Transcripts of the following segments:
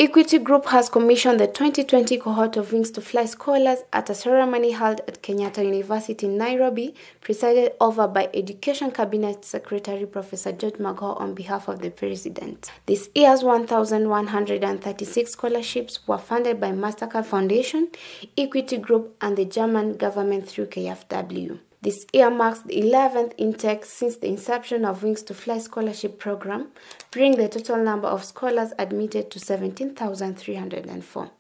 Equity Group has commissioned the 2020 cohort of Wings to Fly scholars at a ceremony held at Kenyatta University in Nairobi, presided over by Education Cabinet Secretary Professor George Magoha on behalf of the President. This year's 1,136 scholarships were funded by Mastercard Foundation, Equity Group, and the German government through KfW. This year marks the 11th intake since the inception of Wings to Fly scholarship program, bringing the total number of scholars admitted to 17,304.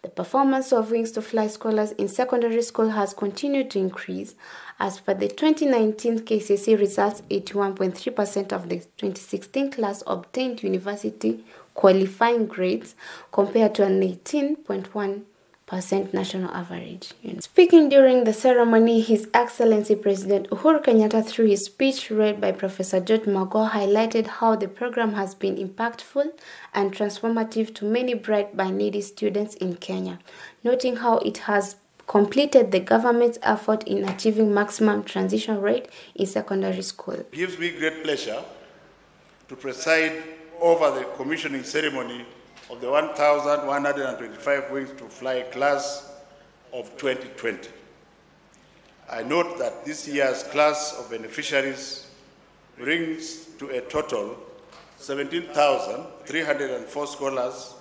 The performance of Wings to Fly scholars in secondary school has continued to increase. As per the 2019 KCSE results, 81.3% of the 2016 class obtained university qualifying grades compared to an 18.1% national average. Speaking during the ceremony, His Excellency President Uhuru Kenyatta, through his speech read by Professor George Magoha, highlighted how the program has been impactful and transformative to many bright but needy students in Kenya, noting how it has completed the government's effort in achieving maximum transition rate in secondary school. It gives me great pleasure to preside over the commissioning ceremony of the 1,125 Wings to Fly class of 2020. I note that this year's class of beneficiaries brings to a total 17,304 scholars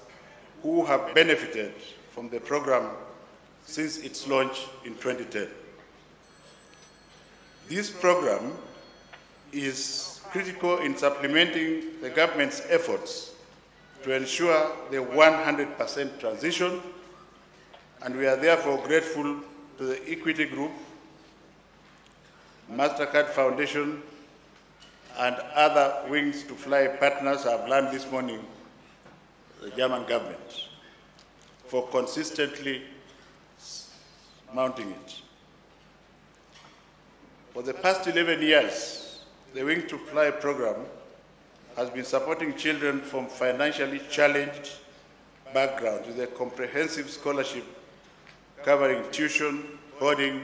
who have benefited from the program since its launch in 2010. This program is critical in supplementing the government's efforts to ensure the 100% transition, and we are therefore grateful to the Equity Group, Mastercard Foundation, and other Wings to Fly partners I've learned this morning, the German government, for consistently mounting it. For the past 11 years, the Wings to Fly program has been supporting children from financially challenged backgrounds with a comprehensive scholarship covering tuition, boarding,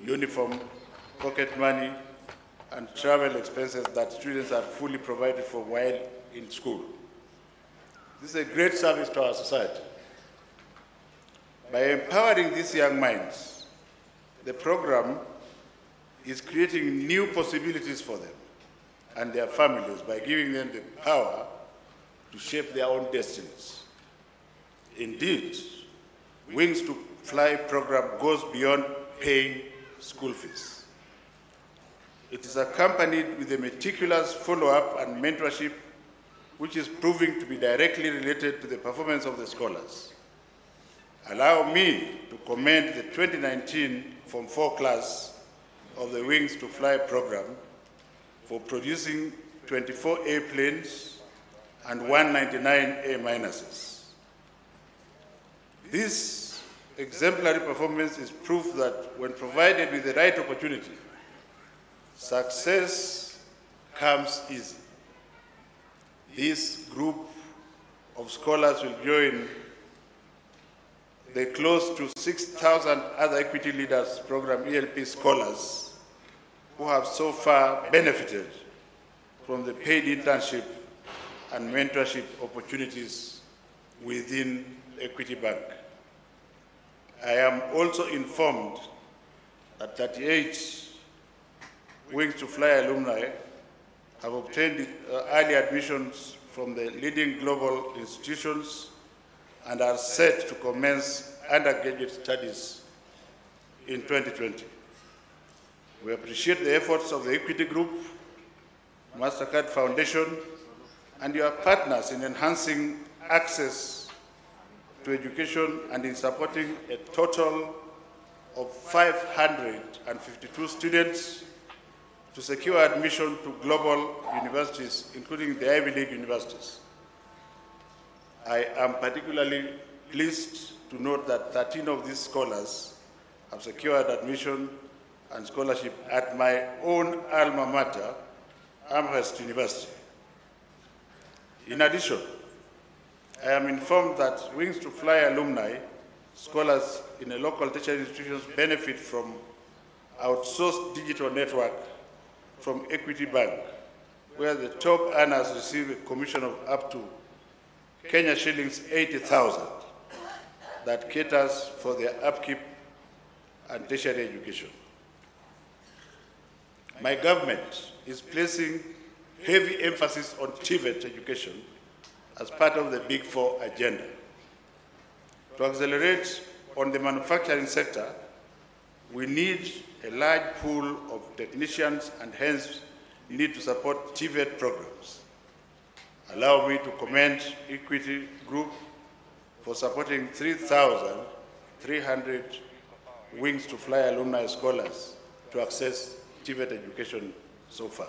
uniform, pocket money, and travel expenses that students are fully provided for while in school. This is a great service to our society. By empowering these young minds, the program is creating new possibilities for them and their families by giving them the power to shape their own destinies. Indeed, Wings to Fly program goes beyond paying school fees. It is accompanied with a meticulous follow-up and mentorship, which is proving to be directly related to the performance of the scholars. Allow me to commend the 2019 Form 4 class of the Wings to Fly program for producing 24 A planes and 199 A minuses. This exemplary performance is proof that when provided with the right opportunity, success comes easy. This group of scholars will join the close to 6,000 other Equity Leaders Program ELP scholars who have so far benefited from the paid internship and mentorship opportunities within Equity Bank. I am also informed that 38 Wings to Fly alumni have obtained early admissions from the leading global institutions and are set to commence undergraduate studies in 2020. We appreciate the efforts of the Equity Group, Mastercard Foundation, and your partners in enhancing access to education and in supporting a total of 552 students to secure admission to global universities, including the Ivy League universities. I am particularly pleased to note that 13 of these scholars have secured admission and scholarship at my own alma mater, Amherst University. In addition, I am informed that Wings to Fly alumni, scholars in a local tertiary institutions benefit from outsourced digital network from Equity Bank, where the top earners receive a commission of up to Kenya shillings 80,000 that caters for their upkeep and tertiary education. My government is placing heavy emphasis on TVET education as part of the Big Four agenda. To accelerate on the manufacturing sector, we need a large pool of technicians and hence need to support TVET programs. Allow me to commend Equity Group for supporting 3,300 Wings to Fly alumni scholars to access TVET education so far.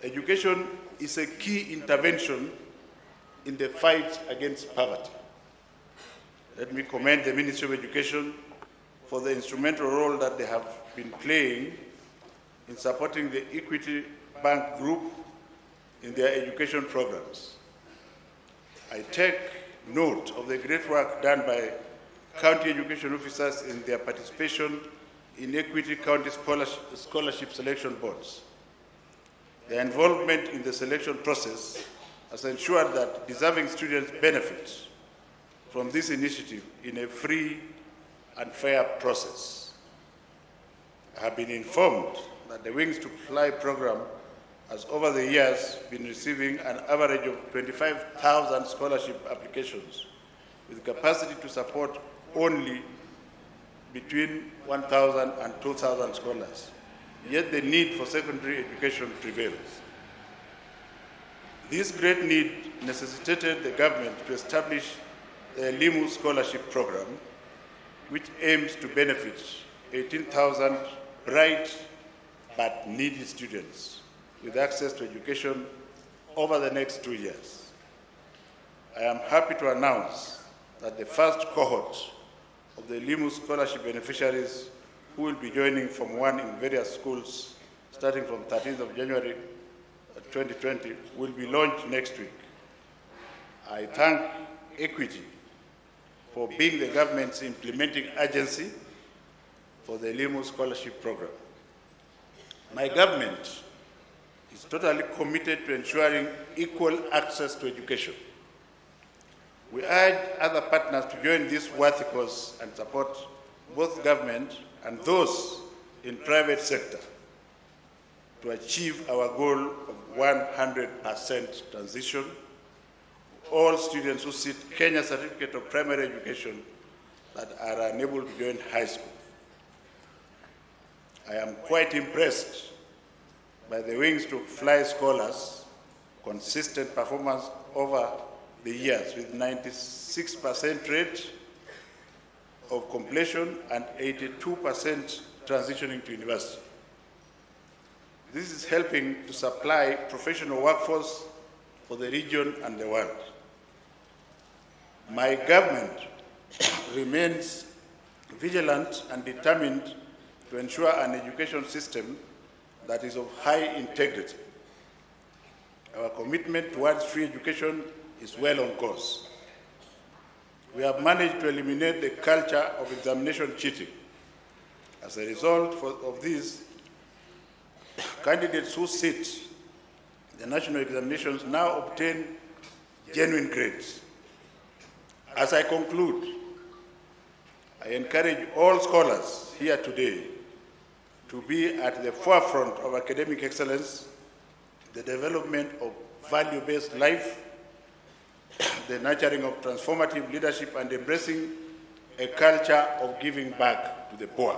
Education is a key intervention in the fight against poverty. Let me commend the Ministry of Education for the instrumental role that they have been playing in supporting the Equity Bank Group in their education programs. I take note of the great work done by county education officers in their participation in Equity County Scholarship Selection Boards. Their involvement in the selection process has ensured that deserving students benefit from this initiative in a free and fair process. I have been informed that the Wings to Fly program has over the years been receiving an average of 25,000 scholarship applications with capacity to support only between 1,000 and 2,000 scholars. Yet the need for secondary education prevails. This great need necessitated the government to establish the LIMU Scholarship Program, which aims to benefit 18,000 bright but needy students with access to education over the next 2 years. I am happy to announce that the first cohort of the LIMU scholarship beneficiaries who will be joining Form 1 in various schools starting from 13th of January 2020 will be launched next week. I thank Equity for being the government's implementing agency for the LIMU scholarship program. My government is totally committed to ensuring equal access to education. We urge other partners to join this worthy cause and support both government and those in private sector to achieve our goal of 100% transition. All students who seek Kenya Certificate of Primary Education that are unable to join high school. I am quite impressed by the Wings to Fly scholars' consistent performance over the years with 96% rate of completion and 82% transitioning to university. This is helping to supply professional workforce for the region and the world. My government remains vigilant and determined to ensure an education system that is of high integrity. Our commitment towards free education is well on course. We have managed to eliminate the culture of examination cheating. As a result of this, candidates who sit the national examinations now obtain genuine grades. As I conclude, I encourage all scholars here today to be at the forefront of academic excellence, the development of value-based life, the nurturing of transformative leadership, and embracing a culture of giving back to the poor.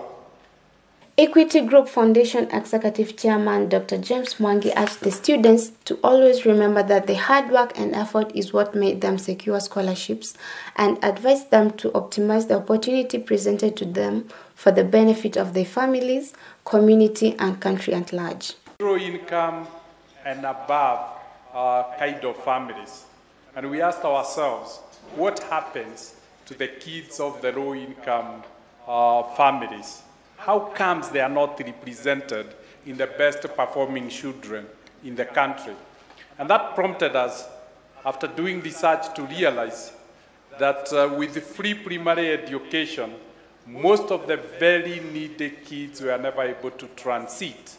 Equity Group Foundation Executive Chairman Dr. James Mwangi urged the students to always remember that the hard work and effort is what made them secure scholarships and advised them to optimize the opportunity presented to them for the benefit of their families, community, and country at large. Low income and above kind of families. And we asked ourselves, what happens to the kids of the low income families? How comes they are not represented in the best performing children in the country? And that prompted us, after doing research, to realize that with free primary education, most of the very needy kids were never able to transit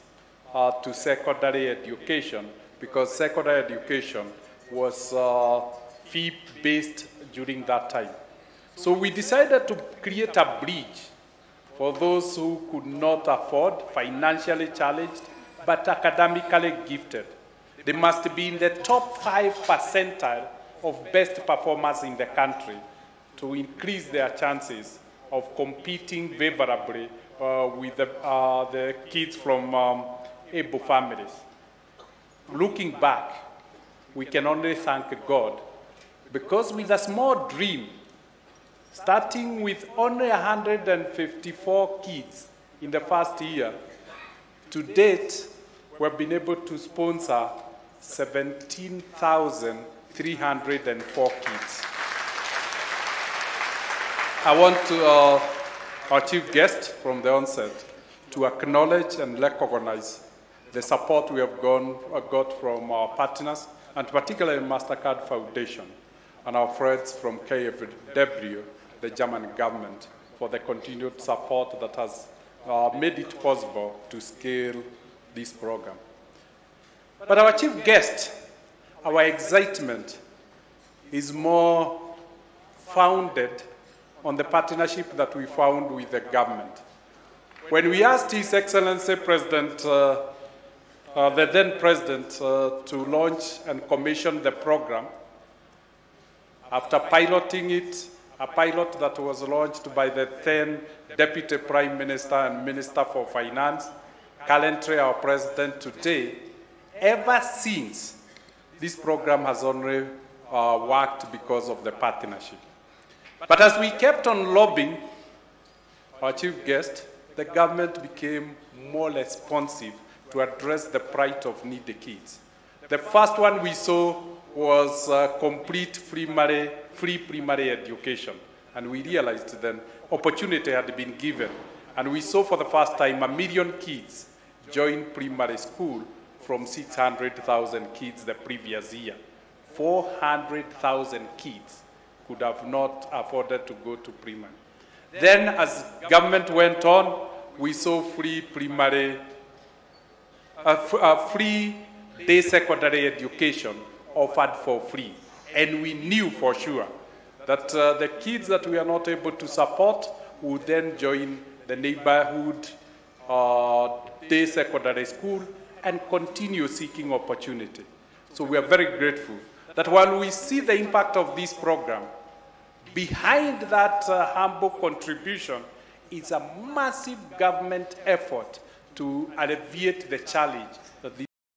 to secondary education because secondary education was fee-based during that time. So we decided to create a bridge for those who could not afford, financially challenged, but academically gifted. They must be in the top 5 percentile of best performers in the country to increase their chances of competing favorably with the kids from able families. Looking back, we can only thank God, because with a small dream, starting with only 154 kids in the first year, to date, we've been able to sponsor 17,304 kids. I want to, our chief guest from the onset, to acknowledge and recognize the support we have got from our partners, and particularly MasterCard Foundation and our friends from KfW, the German government, for the continued support that has made it possible to scale this program. But our chief guest, our excitement is more founded on the partnership that we found with the government. When we asked His Excellency President, the then President, to launch and commission the program, after piloting it, a pilot that was launched by the then Deputy Prime Minister and Minister for Finance, currently our President today, ever since, this program has only worked because of the partnership. But as we kept on lobbying, our chief guest, the government became more responsive to address the plight of needy kids. The first one we saw was complete free primary education. And we realized then opportunity had been given. And we saw for the first time 1 million kids join primary school from 600,000 kids the previous year. 400,000 kids could have not afforded to go to primary. Then as government went on, we saw free primary, free day secondary education offered for free. And we knew for sure that the kids that we are not able to support would then join the neighborhood day secondary school and continue seeking opportunity. So we are very grateful that while we see the impact of this program, behind that humble contribution is a massive government effort to alleviate the challenge